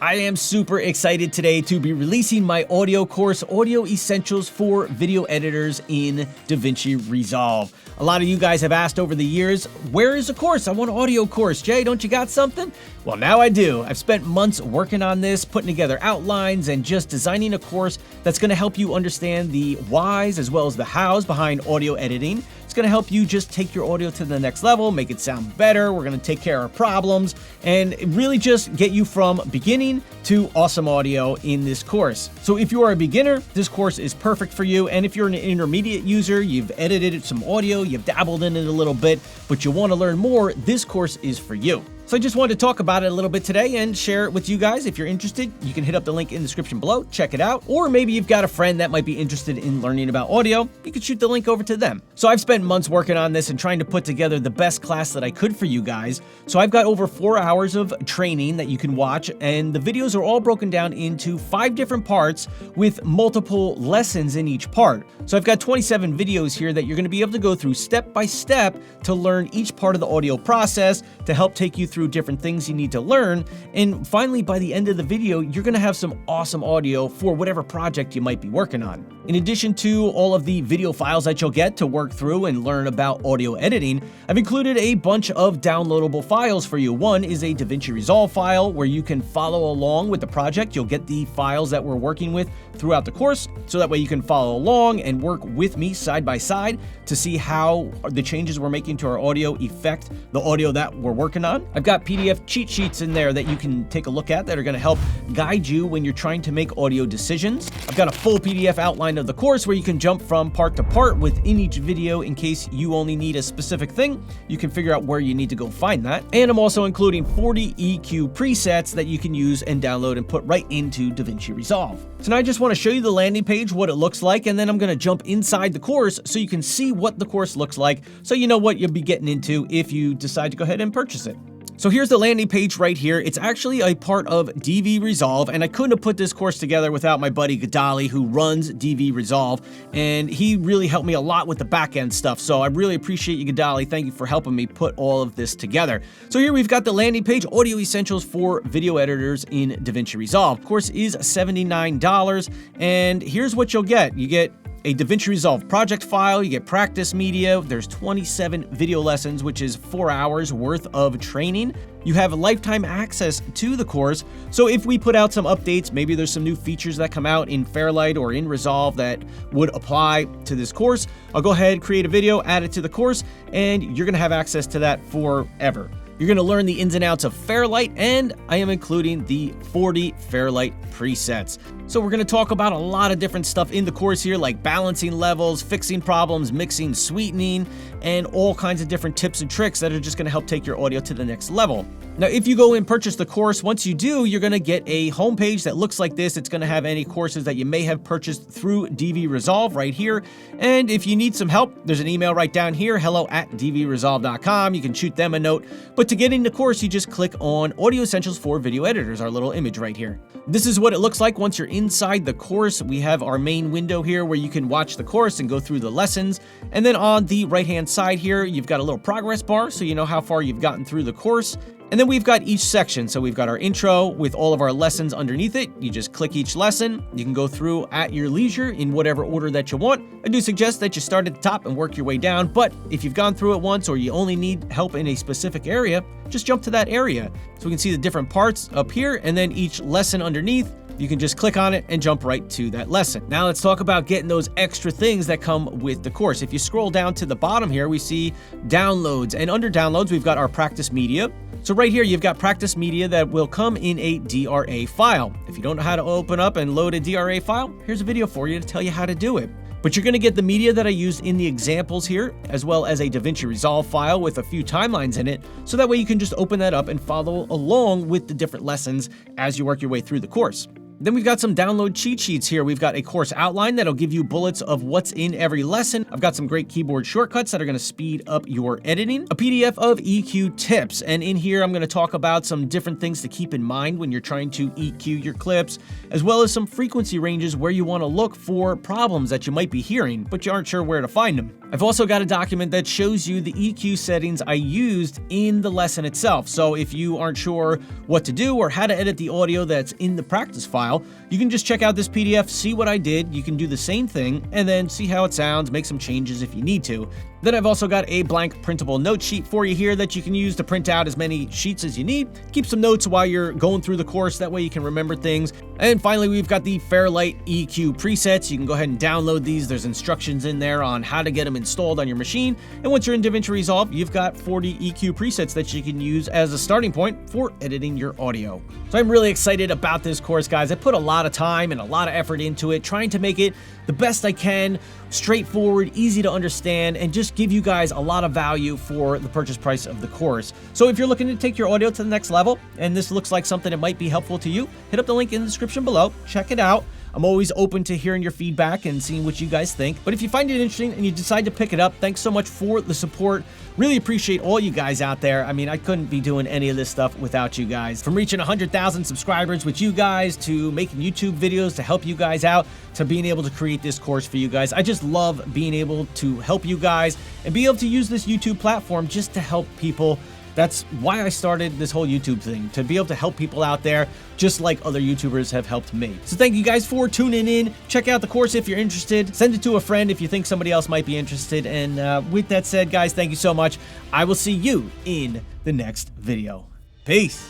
I am super excited today to be releasing my audio course, Audio Essentials for Video Editors in DaVinci Resolve. A lot of you guys have asked over the years, where is the course? I want an audio course. Jay, don't you got something? Well, now I do. I've spent months working on this, putting together outlines, and just designing a course that's going to help you understand the whys as well as the hows behind audio editing. It's going to help you just take your audio to the next level, make it sound better. We're going to take care of problems and really just get you from beginning to awesome audio in this course. So if you are a beginner, this course is perfect for you. And if you're an intermediate user, you've edited some audio, you've dabbled in it a little bit, but you want to learn more, this course is for you. So I just wanted to talk about it a little bit today and share it with you guys. If you're interested, you can hit up the link in the description below, check it out. Or maybe you've got a friend that might be interested in learning about audio, you could shoot the link over to them. So I've spent months working on this and trying to put together the best class that I could for you guys. So I've got over 4 hours of training that you can watch, and the videos are all broken down into 5 different parts with multiple lessons in each part. So I've got 27 videos here that you're going to be able to go through step by step to learn each part of the audio process to help take you through different things you need to learn. And finally, by the end of the video, you're going to have some awesome audio for whatever project you might be working on. In addition to all of the video files that you'll get to work through and learn about audio editing, I've included a bunch of downloadable files for you. One is a DaVinci Resolve file where you can follow along with the project. You'll get the files that we're working with throughout the course, so that way you can follow along and work with me side by side to see how the changes we're making to our audio affect the audio that we're working on. I've got PDF cheat sheets in there that you can take a look at that are going to help guide you when you're trying to make audio decisions. I've got a full PDF outline of the course where you can jump from part to part within each video in case you only need a specific thing. You can figure out where you need to go find that. And I'm also including 40 EQ presets that you can use and download and put right into DaVinci Resolve. So now I just want to show you the landing page, what it looks like, and then I'm going to jump inside the course so you can see what the course looks like, so you know what you'll be getting into if you decide to go ahead and purchase it. So here's the landing page right here. It's actually a part of DV Resolve, and I couldn't have put this course together without my buddy Gadali, who runs DV Resolve, and he really helped me a lot with the back-end stuff. So I really appreciate you, Gadali. Thank you for helping me put all of this together. So here we've got the landing page, Audio Essentials for Video Editors in DaVinci Resolve. The course is $79, and here's what you'll get. You get a DaVinci Resolve project file, you get practice media, there's 27 video lessons, which is 4 hours worth of training. You have lifetime access to the course, so if we put out some updates, maybe there's some new features that come out in Fairlight or in Resolve that would apply to this course, I'll go ahead, create a video, add it to the course, and you're gonna have access to that forever. You're going to learn the ins and outs of Fairlight, and I am including the 40 Fairlight presets. So we're going to talk about a lot of different stuff in the course here, like balancing levels, fixing problems, mixing, sweetening, and all kinds of different tips and tricks that are just going to help take your audio to the next level. Now, if you go and purchase the course, once you do, you're going to get a homepage that looks like this. It's going to have any courses that you may have purchased through DV Resolve right here. And if you need some help, there's an email right down here, hello@dvresolve.com. You can shoot them a note. But to get in the course, you just click on Audio Essentials for Video Editors, our little image right here. This is what it looks like once you're inside the course. We have our main window here where you can watch the course and go through the lessons. And then on the right-hand side here, you've got a little progress bar so you know how far you've gotten through the course. And then we've got each section. So we've got our intro with all of our lessons underneath it. You just click each lesson. You can go through at your leisure in whatever order that you want. I do suggest that you start at the top and work your way down, but if you've gone through it once or you only need help in a specific area, just jump to that area. So we can see the different parts up here, and then each lesson underneath, you can just click on it and jump right to that lesson. Now let's talk about getting those extra things that come with the course. If you scroll down to the bottom here, we see downloads, and under downloads, we've got our practice media. So right here, you've got practice media that will come in a DRA file. If you don't know how to open up and load a DRA file, here's a video for you to tell you how to do it. But you're going to get the media that I used in the examples here, as well as a DaVinci Resolve file with a few timelines in it, so that way you can just open that up and follow along with the different lessons as you work your way through the course. Then we've got some download cheat sheets here. We've got a course outline that'll give you bullets of what's in every lesson. I've got some great keyboard shortcuts that are going to speed up your editing. A PDF of EQ tips. And in here, I'm going to talk about some different things to keep in mind when you're trying to EQ your clips, as well as some frequency ranges where you want to look for problems that you might be hearing, but you aren't sure where to find them. I've also got a document that shows you the EQ settings I used in the lesson itself. So if you aren't sure what to do or how to edit the audio that's in the practice file, you can just check out this PDF, see what I did. You can do the same thing and then see how it sounds, make some changes if you need to. Then I've also got a blank printable note sheet for you here that you can use to print out as many sheets as you need. Keep some notes while you're going through the course, that way you can remember things. And finally, we've got the Fairlight EQ presets. You can go ahead and download these. There's instructions in there on how to get them installed on your machine. And once you're in DaVinci Resolve, you've got 40 EQ presets that you can use as a starting point for editing your audio. So I'm really excited about this course, guys. I put a lot of time and a lot of effort into it, trying to make it the best I can, straightforward, easy to understand, and just give you guys a lot of value for the purchase price of the course. So if you're looking to take your audio to the next level, and this looks like something that might be helpful to you, hit up the link in the description below, check it out. I'm always open to hearing your feedback and seeing what you guys think. But if you find it interesting and you decide to pick it up, thanks so much for the support. Really appreciate all you guys out there. I mean, I couldn't be doing any of this stuff without you guys. From reaching 100,000 subscribers with you guys, to making YouTube videos to help you guys out, to being able to create this course for you guys. I just love being able to help you guys and be able to use this YouTube platform just to help people. That's why I started this whole YouTube thing, to be able to help people out there just like other YouTubers have helped me. So thank you guys for tuning in. Check out the course if you're interested. Send it to a friend if you think somebody else might be interested. And with that said, guys, thank you so much. I will see you in the next video. Peace.